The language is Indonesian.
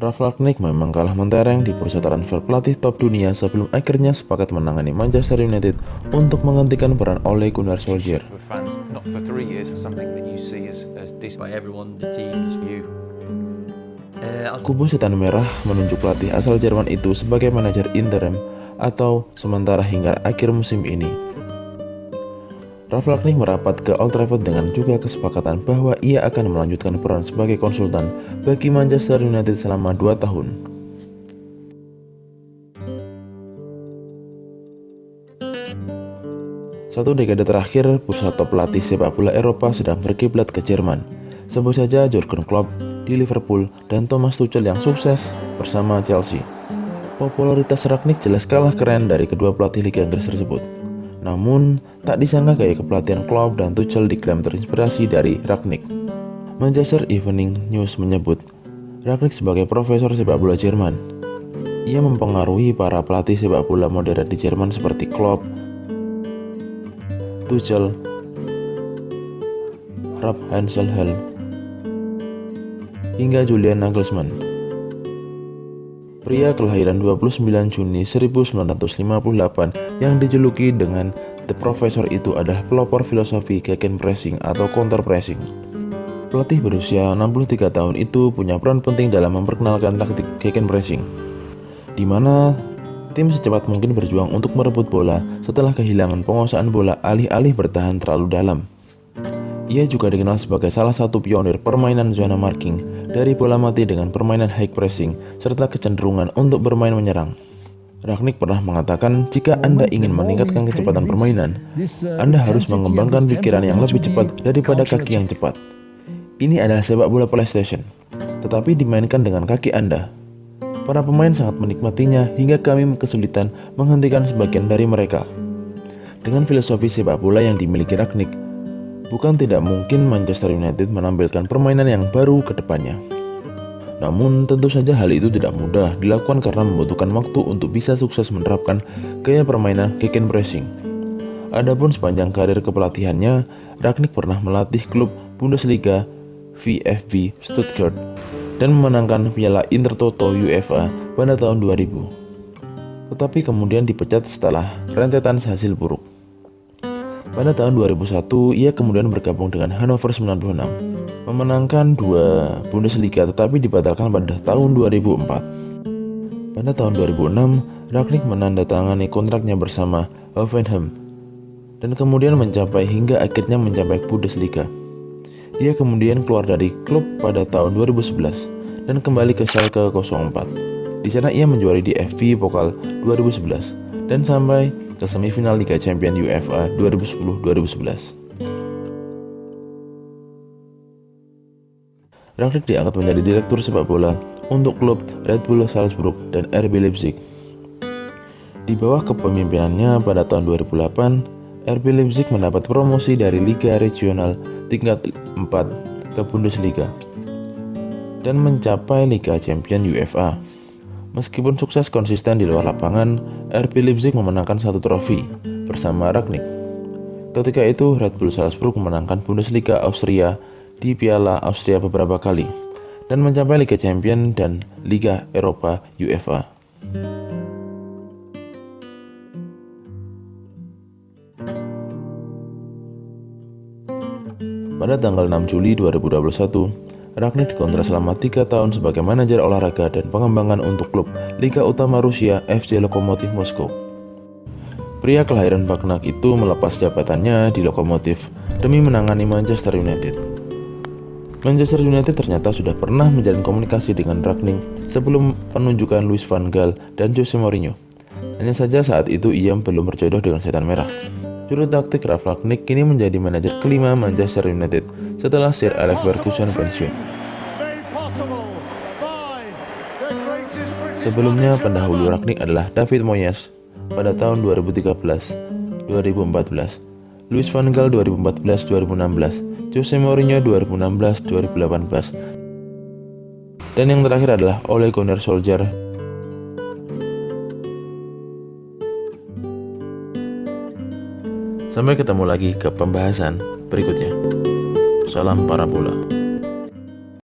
Ralf Rangnick memang kalah mentereng di bursa transfer pelatih top dunia sebelum akhirnya sepakat menangani Manchester United untuk menggantikan peran Ole Gunnar Solskjaer. Kubu Setan Merah menunjuk pelatih asal Jerman itu sebagai manajer interim atau sementara hingga akhir musim ini. Ralf Rangnick merapat ke Old Trafford dengan juga kesepakatan bahwa ia akan melanjutkan peran sebagai konsultan bagi Manchester United selama 2 tahun. Satu dekade terakhir, bursa top pelatih sepak bola Eropa sedang berkiblat ke Jerman. Sebut saja Jurgen Klopp di Liverpool dan Thomas Tuchel yang sukses bersama Chelsea. Popularitas Rangnick jelas kalah keren dari kedua pelatih Liga Inggris tersebut. Namun, tak disangka gaya kepelatihan Klopp dan Tuchel diklaim terinspirasi dari Rangnick. Manchester Evening News menyebut Rangnick sebagai profesor sepak bola Jerman. Ia mempengaruhi para pelatih sepak bola modern di Jerman seperti Klopp, Tuchel, Ralf Hasenhüttl, hingga Julian Nagelsmann. Pria kelahiran 29 Juni 1958 yang dijuluki dengan The Professor itu adalah pelopor filosofi gegenpressing atau counter pressing. Pelatih berusia 63 tahun itu punya peran penting dalam memperkenalkan taktik gegenpressing, di mana tim secepat mungkin berjuang untuk merebut bola setelah kehilangan penguasaan bola alih-alih bertahan terlalu dalam. Ia juga dikenal sebagai salah satu pionir permainan zona marking dari bola mati dengan permainan high pressing serta kecenderungan untuk bermain menyerang. Rangnick pernah mengatakan, jika Anda ingin meningkatkan kecepatan permainan, Anda harus mengembangkan pikiran yang lebih cepat daripada kaki yang cepat. Ini adalah sepak bola PlayStation, tetapi dimainkan dengan kaki Anda. Para pemain sangat menikmatinya hingga kami kesulitan menghentikan sebagian dari mereka. Dengan filosofi sepak bola yang dimiliki Rangnick, bukan tidak mungkin Manchester United menampilkan permainan yang baru ke depannya. Namun tentu saja hal itu tidak mudah dilakukan karena membutuhkan waktu untuk bisa sukses menerapkan gaya permainan gegenpressing. Adapun sepanjang karir kepelatihannya, Rangnick pernah melatih klub Bundesliga VfB Stuttgart dan memenangkan Piala Intertoto UEFA pada tahun 2000. Tetapi kemudian dipecat setelah rentetan hasil buruk. Pada tahun 2001, ia kemudian bergabung dengan Hannover 96, memenangkan 2 Bundesliga tetapi dibatalkan pada tahun 2004. Pada tahun 2006, Rangnick menandatangani kontraknya bersama Hoffenheim dan kemudian hingga akhirnya mencapai Bundesliga. Ia kemudian keluar dari klub pada tahun 2011 dan kembali ke Schalke 04. Di sana ia menjuari DFB Pokal 2011 dan sampai ke semifinal Liga Champions UEFA 2010-2011. Rangnick diangkat menjadi direktur sepak bola untuk klub Red Bull Salzburg dan RB Leipzig. Di bawah kepemimpinannya pada tahun 2008, RB Leipzig mendapat promosi dari Liga Regional tingkat 4 ke Bundesliga dan mencapai Liga Champions UEFA. Meskipun sukses konsisten di luar lapangan, RB Leipzig memenangkan 1 trofi bersama Rangnick. Ketika itu, Red Bull Salzburg memenangkan Bundesliga Austria di Piala Austria beberapa kali dan mencapai Liga Champions dan Liga Eropa UEFA. Pada tanggal 6 Juli 2021, Rangnick dikontrak selama 3 tahun sebagai manajer olahraga dan pengembangan untuk klub Liga Utama Rusia FC Lokomotiv Moskow. Pria kelahiran Baghnak itu melepas jabatannya di Lokomotiv demi menangani Manchester United. Manchester United ternyata sudah pernah menjalin komunikasi dengan Rangnick sebelum penunjukan Louis van Gaal dan Jose Mourinho. Hanya saja saat itu ia belum berjodoh dengan Setan Merah. Juru taktik Ralf Rangnick kini menjadi manajer kelima Manchester United setelah Sir Alex Ferguson pensiun. Sebelumnya pendahulu Rangnick adalah David Moyes pada tahun 2013-2014, Louis van Gaal 2014-2016, Jose Mourinho 2016-2018, dan yang terakhir adalah Ole Gunnar Solskjaer. Sampai ketemu lagi ke pembahasan berikutnya. Salam para bola.